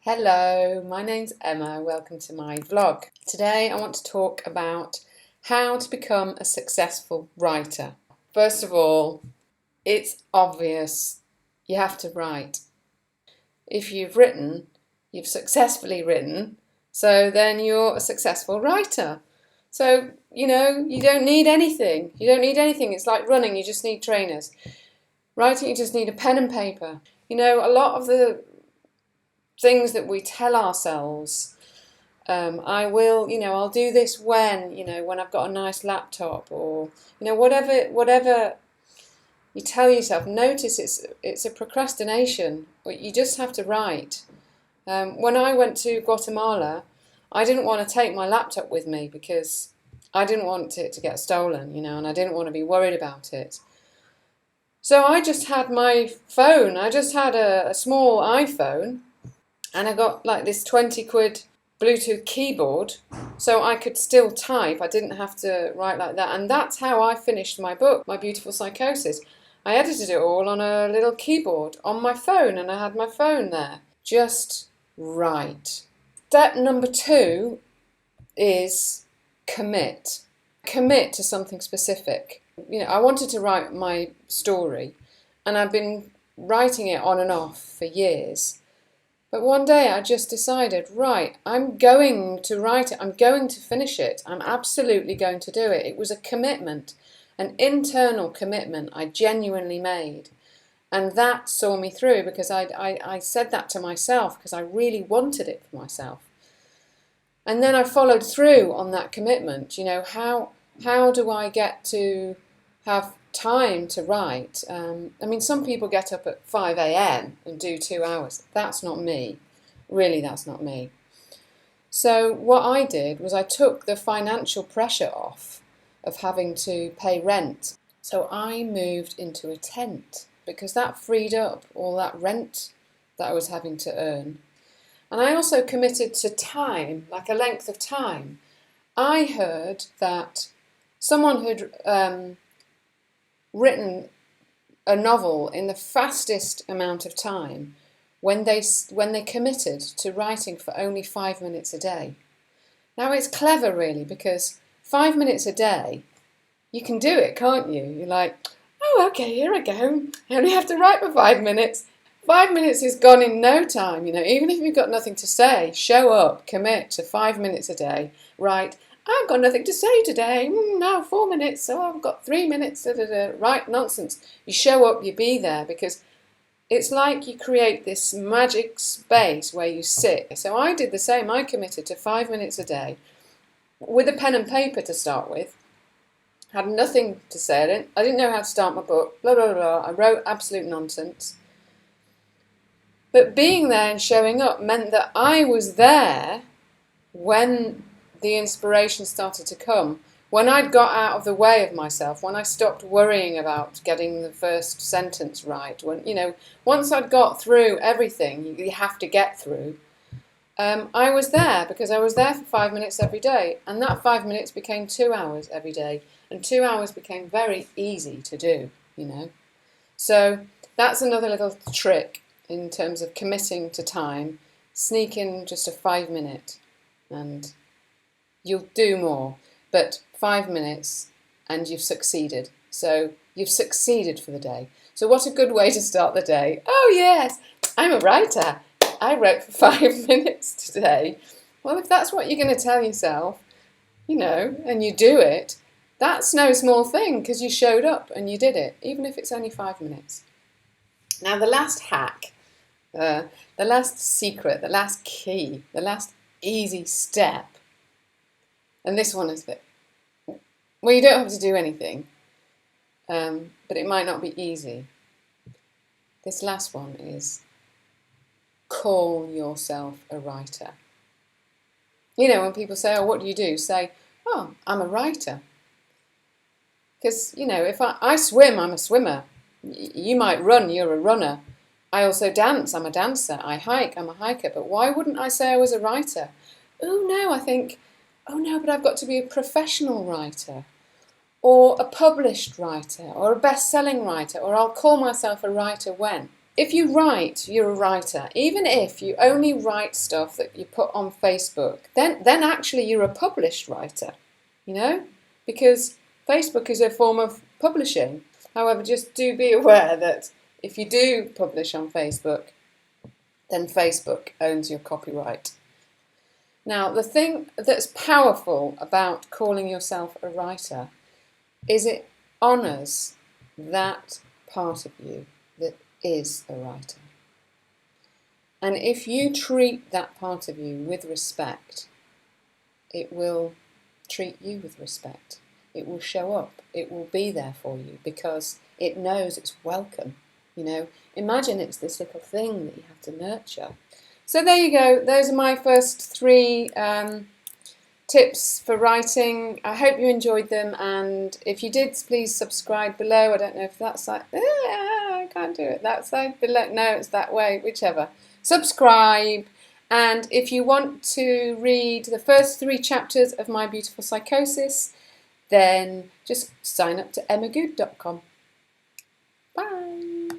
Hello, my name's Emma. Welcome to my vlog. Today I want to talk about how to become a successful writer. First of all, it's obvious you have to write. If you've written, you've successfully written, so then you're a successful writer. So, you don't need anything. You don't need anything. It's like running, you just need trainers. Writing, you just need a pen and paper. A lot of the things that we tell ourselves, I'll do this when I've got a nice laptop, or whatever you tell yourself. Notice it's a procrastination. You just have to write. When I went to Guatemala, I didn't want to take my laptop with me because I didn't want it to get stolen, and I didn't want to be worried about it. So I just had my phone. I just had a small iPhone. And I got like this 20 quid Bluetooth keyboard, so I could still type. I didn't have to write like that. And that's how I finished my book, My Beautiful Psychosis. I edited it all on a little keyboard on my phone, and I had my phone there. Just write. Step number 2 is commit. Commit to something specific. I wanted to write my story, and I've been writing it on and off for years. But one day I just decided, right, I'm going to write it. I'm going to finish it. I'm absolutely going to do it. It was a commitment, an internal commitment I genuinely made. And that saw me through, because I said that to myself because I really wanted it for myself. And then I followed through on that commitment. How do I get to have time to write? Some people get up at 5 a.m. and do 2 hours. That's not me. Really, that's not me. So what I did was I took the financial pressure off of having to pay rent. So I moved into a tent, because that freed up all that rent that I was having to earn. And I also committed to time, like a length of time. I heard that someone had written a novel in the fastest amount of time when they committed to writing for only 5 minutes a day. Now, it's clever, really, because 5 minutes a day, you can do it, can't you? You're like, oh, okay, here I go. I only have to write for 5 minutes. 5 minutes is gone in no time. Even if you've got nothing to say, show up, commit to 5 minutes a day, write. I've got nothing to say today. Now 4 minutes, so I've got 3 minutes. Right, nonsense. You show up, you be there, because it's like you create this magic space where you sit. So I did the same. I committed to 5 minutes a day with a pen and paper to start with. Had nothing to say. I didn't know how to start my book. Blah, blah, blah. I wrote absolute nonsense. But being there and showing up meant that I was there when the inspiration started to come. When I'd got out of the way of myself, when I stopped worrying about getting the first sentence right, once I'd got through everything you have to get through, I was there, because I was there for 5 minutes every day, and that 5 minutes became 2 hours every day, and 2 hours became very easy to do, So that's another little trick in terms of committing to time. Sneak in just a 5 minute, and you'll do more, but 5 minutes and you've succeeded. So you've succeeded for the day. So what a good way to start the day. Oh yes, I'm a writer. I wrote for 5 minutes today. Well, if that's what you're going to tell yourself, and you do it, that's no small thing, because you showed up and you did it, even if it's only 5 minutes. Now, the last hack, the last secret, the last key, the last easy step, and this one is well, you don't have to do anything, but it might not be easy. This last one is call yourself a writer. When people say, oh, what do you do? Say, oh, I'm a writer. Because, if I swim, I'm a swimmer. You might run, you're a runner. I also dance, I'm a dancer. I hike, I'm a hiker. But why wouldn't I say I was a writer? I think, but I've got to be a professional writer, or a published writer, or a best-selling writer, or I'll call myself a writer when. if you write, you're a writer. Even if you only write stuff that you put on Facebook, then actually you're a published writer, you know, because Facebook is a form of publishing. However, just do be aware that if you do publish on Facebook, then Facebook owns your copyright. Now, the thing that's powerful about calling yourself a writer is it honours that part of you that is a writer. And if you treat that part of you with respect, it will treat you with respect. It will show up. It will be there for you because it knows it's welcome. You know, imagine it's this little thing that you have to nurture. So there you go. Those are my first 3 tips for writing. I hope you enjoyed them, and if you did, please subscribe below. I don't know if that's like, I can't do it. That side below. No, it's that way, whichever. Subscribe, and if you want to read the first 3 chapters of My Beautiful Psychosis, then just sign up to emmagoude.com.